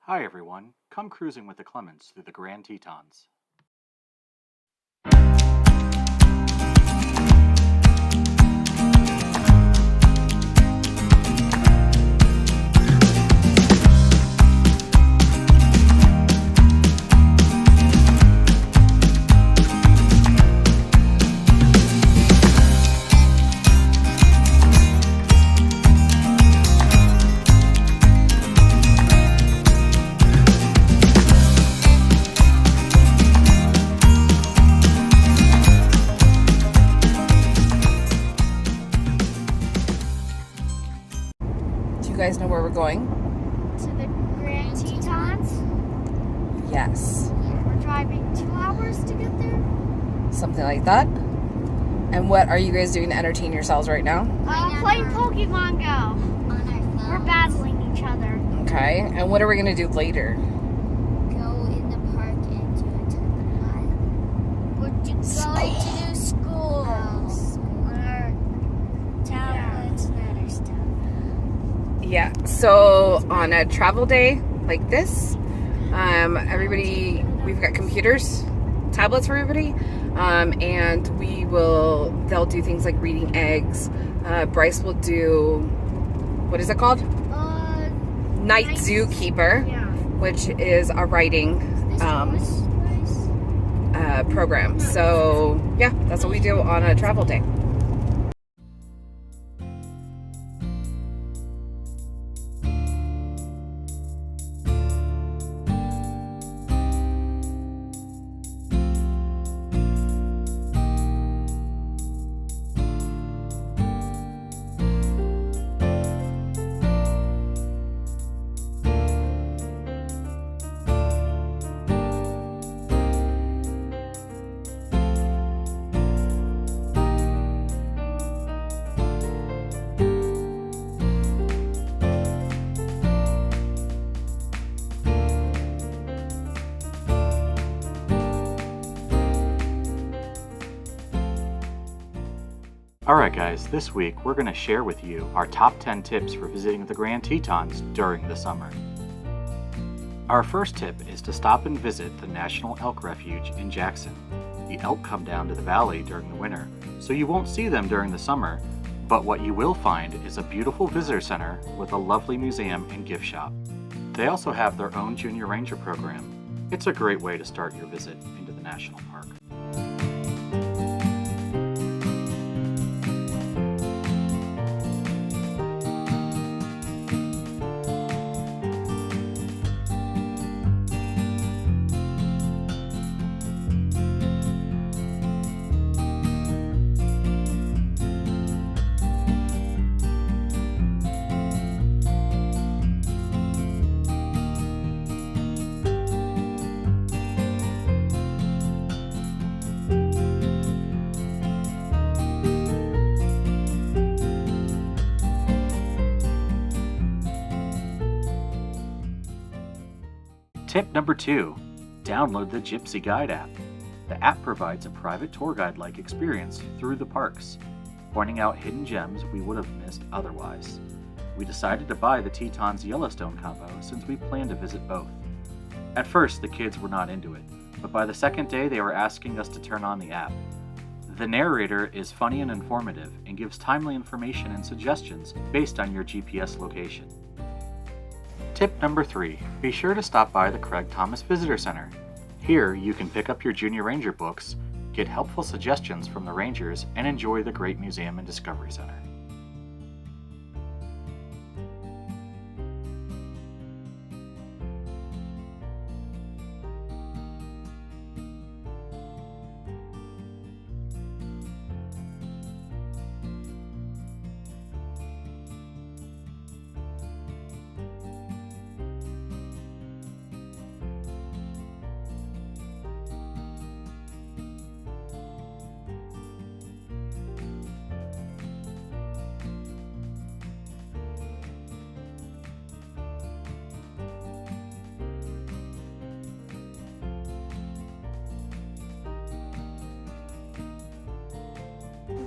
Hi everyone, come cruising with the Clemons through the Grand Tetons. Do you guys know where we're going? To the Grand Tetons. Yes. We're driving 2 hours to get there. Something like that. And what are you guys doing to entertain yourselves right now? Playing Pokemon Go. On our phone. We're battling each other. Okay. And what are we going to do later? Go in the park and do a ton of We're going to do school. On our tablets and other stuff. Yeah. So on a travel day like this, we've got computers, tablets for everybody, and they'll do things like reading eggs. Bryce will do, what is it called? Night Zookeeper, Yeah. which is a writing program. So yeah, that's what we do on a travel day. Alright guys, this week we're going to share with you our top 10 tips for visiting the Grand Tetons during the summer. Our first tip is to stop and visit the National Elk Refuge in Jackson. The elk come down to the valley during the winter, so you won't see them during the summer, but what you will find is a beautiful visitor center with a lovely museum and gift shop. They also have their own Junior Ranger program. It's a great way to start your visit into the national park. Tip number 2, download the QyPsy Guide App. The app provides a private tour guide-like experience through the parks, pointing out hidden gems we would have missed otherwise. We decided to buy the Tetons Yellowstone combo since we planned to visit both. At first, the kids were not into it, but by the second day they were asking us to turn on the app. The narrator is funny and informative and gives timely information and suggestions based on your GPS location. Tip number 3, be sure to stop by the Craig Thomas Visitor Center. Here you can pick up your Junior Ranger books, get helpful suggestions from the Rangers, and enjoy the great museum and discovery center.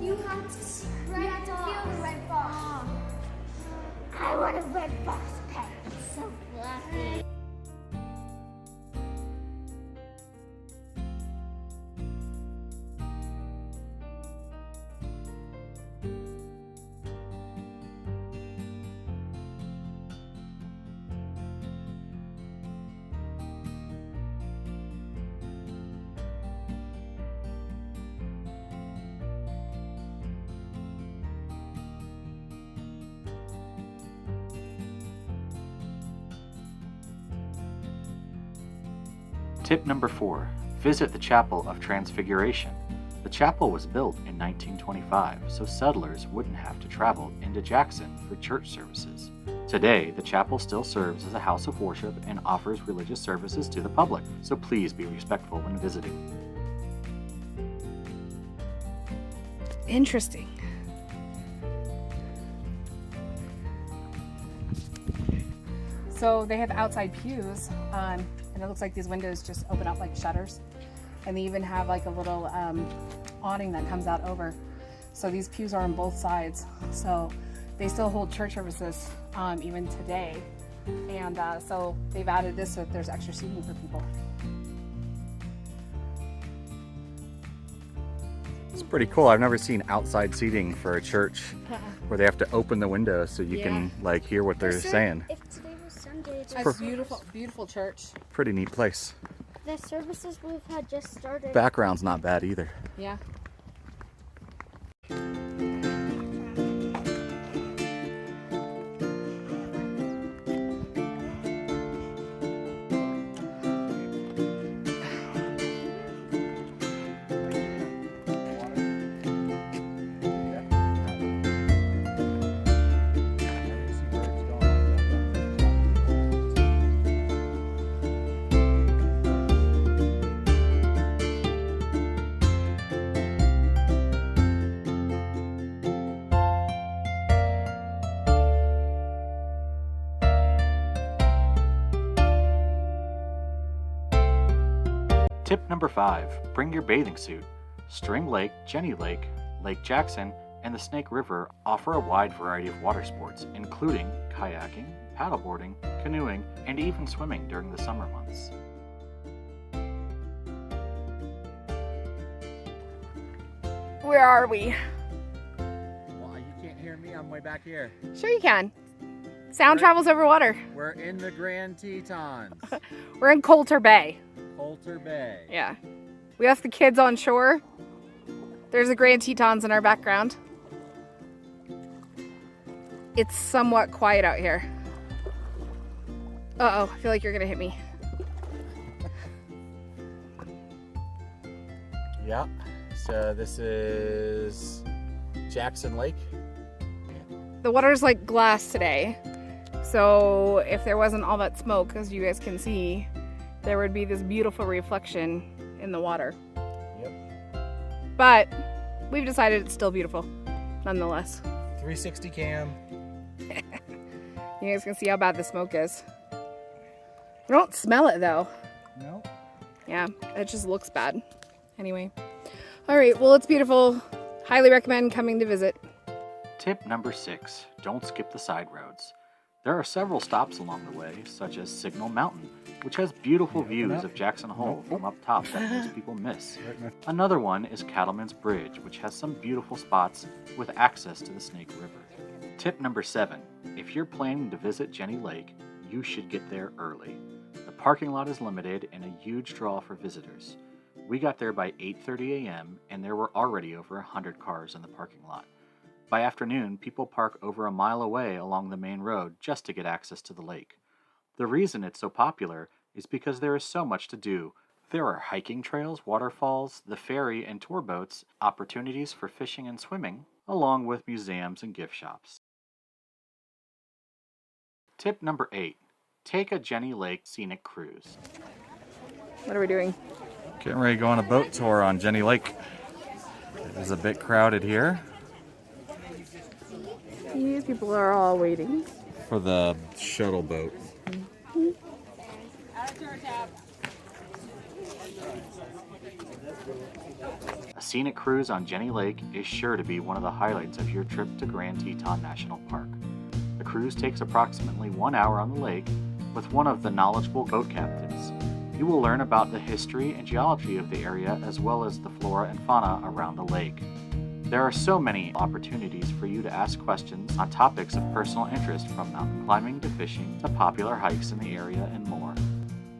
You have to feel the red box. I want a red box pet. It's so fluffy. Tip number 4. Visit the Chapel of Transfiguration. The chapel was built in 1925, so settlers wouldn't have to travel into Jackson for church services. Today, the chapel still serves as a house of worship and offers religious services to the public, so please be respectful when visiting. Interesting. So they have outside pews, and it looks like these windows just open up like shutters. And they even have like a little awning that comes out over. So these pews are on both sides. So they still hold church services even today. And so they've added this so that there's extra seating for people. It's pretty cool. I've never seen outside seating for a church where they have to open the windows so you can like hear what they're saying. If today was Sunday, it's It's a beautiful, beautiful church. Pretty neat place. the services we've had just started. Background's not bad either. Yeah. Tip number 5, bring your bathing suit. String Lake, Jenny Lake, Lake Jackson, and the Snake River offer a wide variety of water sports, including kayaking, paddleboarding, canoeing, and even swimming during the summer months. Where are we? Well, you can't hear me, I'm way back here. Sure you can. Sound travels over water. We're in the Grand Tetons, We're in Coulter Bay. Coulter Bay. Yeah. We left the kids on shore. There's the Grand Tetons in our background. It's somewhat quiet out here. Uh-oh, I feel like you're gonna hit me. Yep, so this is Jackson Lake. The water's like glass today. So if there wasn't all that smoke, as you guys can see, there would be this beautiful reflection in the water. Yep. But we've decided it's still beautiful, nonetheless. 360 cam. You guys can see how bad the smoke is. We don't smell it though. No. Yeah, it just looks bad. Anyway. All right, well, it's beautiful. Highly recommend coming to visit. Tip number 6, don't skip the side roads. There are several stops along the way, such as Signal Mountain, which has beautiful views of Jackson Hole from up top that most people miss. Another one is Cattleman's Bridge, which has some beautiful spots with access to the Snake River. Tip number 7, if you're planning to visit Jenny Lake, you should get there early. The parking lot is limited and a huge draw for visitors. We got there by 8:30 a.m. and there were already over 100 cars in the parking lot. By afternoon, people park over a mile away along the main road just to get access to the lake. The reason it's so popular is because there is so much to do. There are hiking trails, waterfalls, the ferry and tour boats, opportunities for fishing and swimming, along with museums and gift shops. Tip number 8, take a Jenny Lake scenic cruise. What are we doing? Getting ready to go on a boat tour on Jenny Lake. It is a bit crowded here. These people are all waiting. For the shuttle boat. A scenic cruise on Jenny Lake is sure to be one of the highlights of your trip to Grand Tetons National Park. The cruise takes approximately 1 hour on the lake with one of the knowledgeable boat captains. You will learn about the history and geology of the area as well as the flora and fauna around the lake. There are so many opportunities for you to ask questions on topics of personal interest, from mountain climbing to fishing to popular hikes in the area and more.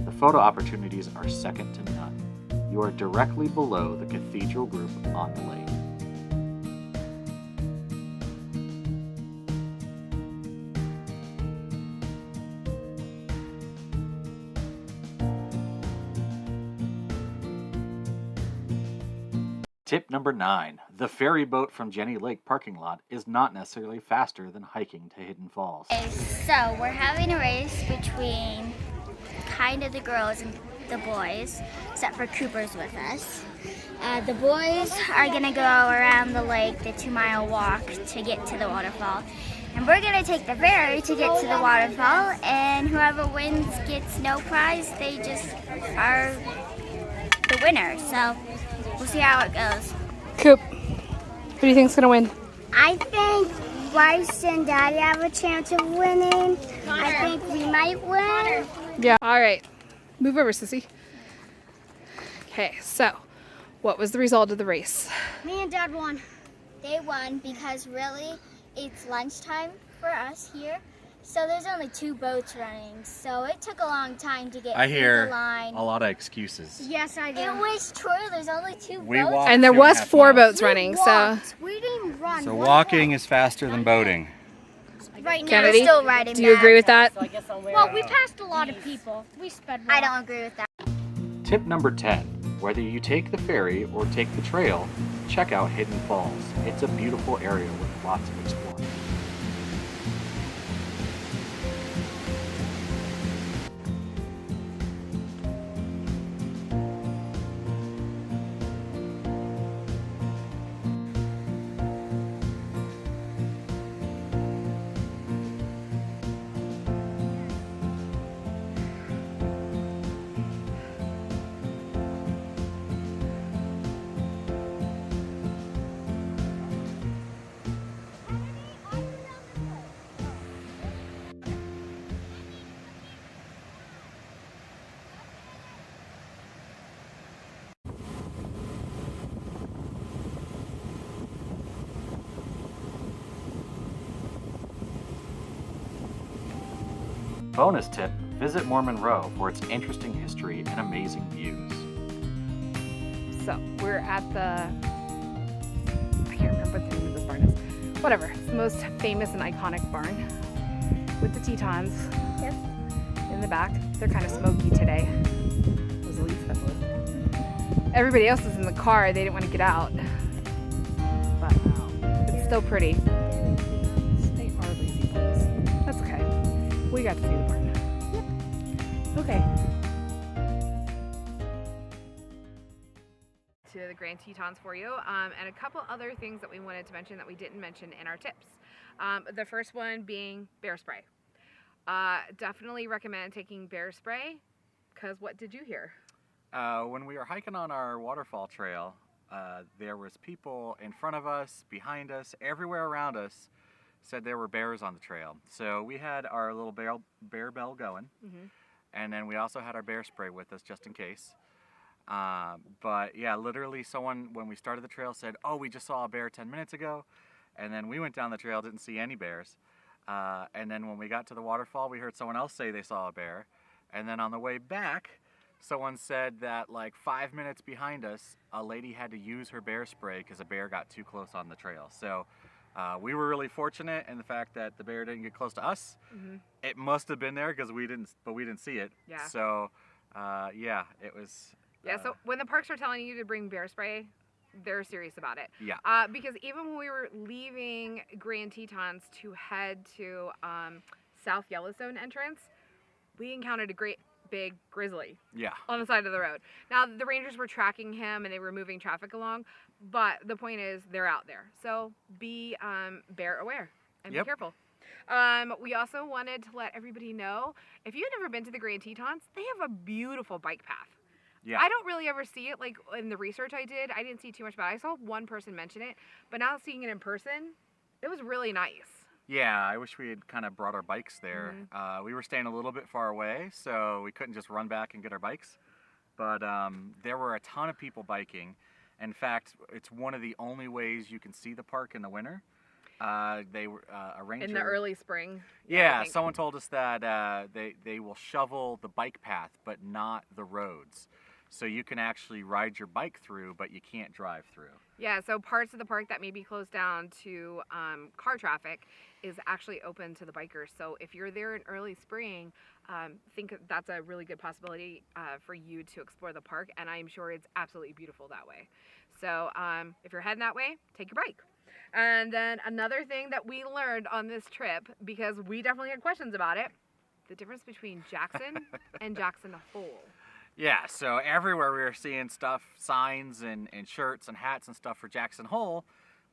The photo opportunities are second to none. You are directly below the cathedral group on the lake. Tip number 9. The ferry boat from Jenny Lake parking lot is not necessarily faster than hiking to Hidden Falls. Okay, so we're having a race between kind of the girls and the boys, except for Cooper's with us. The boys are gonna go around the lake, the 2-mile walk to get to the waterfall. And we're gonna take the ferry to get to the waterfall, and whoever wins gets no prize. They just are the winner. So we'll see how it goes. Coop, who do you think's gonna win? I think Bryce and Daddy have a chance of winning. I think we might win. Yeah. All right. Move over, sissy. Okay, so what was the result of the race? Me and Dad won. They won because really it's lunchtime for us here. So there's only 2 boats running. So it took a long time to get through the line. a lot of excuses. Yes, I do. It was true. There's only 2 We boats. walked And there 2.5 was 4 miles. boats running, so Walked. We didn't run. So One walking is faster than boating. boat. Right now, Kennedy, we're still riding do you back. agree with that? Well, we passed a lot of people. We sped. I don't agree with that. Tip number 10. Whether you take the ferry or take the trail, check out Hidden Falls. It's a beautiful area with lots of exploring. Bonus tip, visit Mormon Row for its interesting history and amazing views. So we're at the, I can't remember what the name of this barn is. Whatever, it's the most famous and iconic barn with the Tetons. Yep. In the back. They're kind of smoky today. Those leaves have lit. Everybody else was in the car. They didn't want to get out. But it's still pretty. They are lazy boys. That's okay. We got to see the barn. Yep. Okay. To the Grand Tetons for you, and a couple other things that we wanted to mention that we didn't mention in our tips. The first one being bear spray. Definitely recommend taking bear spray, because what did you hear? When we were hiking on our waterfall trail, there was people in front of us, behind us, everywhere around us said there were bears on the trail. So we had our little bear bell going, and then we also had our bear spray with us just in case. But yeah, literally someone, when we started the trail, said, oh, we just saw a bear 10 minutes ago. And then we went down the trail, didn't see any bears. And then when we got to the waterfall, we heard someone else say they saw a bear. And then on the way back, someone said that like 5 minutes behind us, a lady had to use her bear spray because a bear got too close on the trail. So we were really fortunate in the fact that the bear didn't get close to us. It must have been there because we didn't see it. Yeah. So yeah, it was. Yeah, so when the parks are telling you to bring bear spray, they're serious about it. Yeah. Because even when we were leaving Grand Tetons to head to South Yellowstone entrance, we encountered a great big grizzly. Yeah. On the side of the road. Now, the rangers were tracking him and they were moving traffic along, but the point is they're out there. So be bear aware and be careful. We also wanted to let everybody know, if you've never been to the Grand Tetons, they have a beautiful bike path. Yeah. I don't really ever see it, like in the research I did, I didn't see too much about it. I saw one person mention it, but now seeing it in person, it was really nice. Yeah, I wish we had kind of brought our bikes there. We were staying a little bit far away, so we couldn't just run back and get our bikes. But there were a ton of people biking. In fact, it's one of the only ways you can see the park in the winter. They were a ranger In the early spring. Yeah, someone told us that they will shovel the bike path, but not the roads. So you can actually ride your bike through, but you can't drive through. Yeah, so parts of the park that may be closed down to car traffic is actually open to the bikers. So if you're there in early spring, think that's a really good possibility for you to explore the park, and I'm sure it's absolutely beautiful that way. So if you're heading that way, take your bike. And then another thing that we learned on this trip, because we definitely had questions about it, the difference between Jackson and Jackson Hole. Yeah, so everywhere we were seeing stuff, signs and shirts and hats and stuff for Jackson Hole,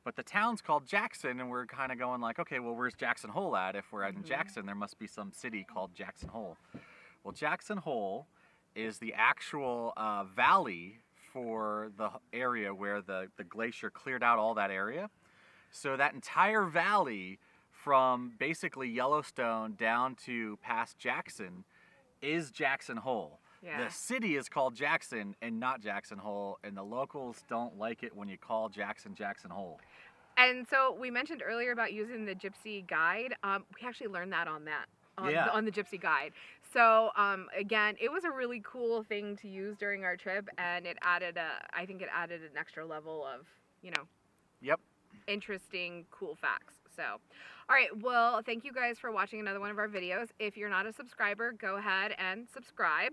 but the town's called Jackson, and we're kind of going like, okay, well, where's Jackson Hole at? If we're in Jackson, there must be some city called Jackson Hole. Well, Jackson Hole is the actual valley for the area where the glacier cleared out all that area. So that entire valley from basically Yellowstone down to past Jackson is Jackson Hole. Yeah. The city is called Jackson and not Jackson Hole, and the locals don't like it when you call Jackson Hole. And so we mentioned earlier about using the Gypsy Guide. We actually learned that on the Gypsy Guide. So again, it was a really cool thing to use during our trip, and I think it added an extra level of, Yep. interesting, cool facts. So, all right, well, thank you guys for watching another one of our videos. If you're not a subscriber, go ahead and subscribe.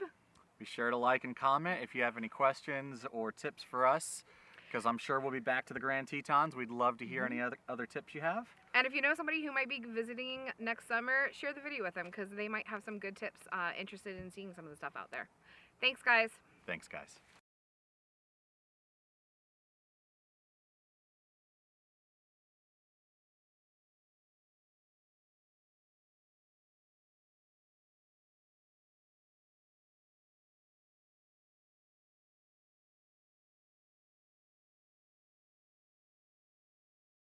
Be sure to like and comment if you have any questions or tips for us, because I'm sure we'll be back to the Grand Tetons. We'd love to hear any other tips you have. And if you know somebody who might be visiting next summer, share the video with them, because they might have some good tips, interested in seeing some of the stuff out there. Thanks, guys. Thanks, guys.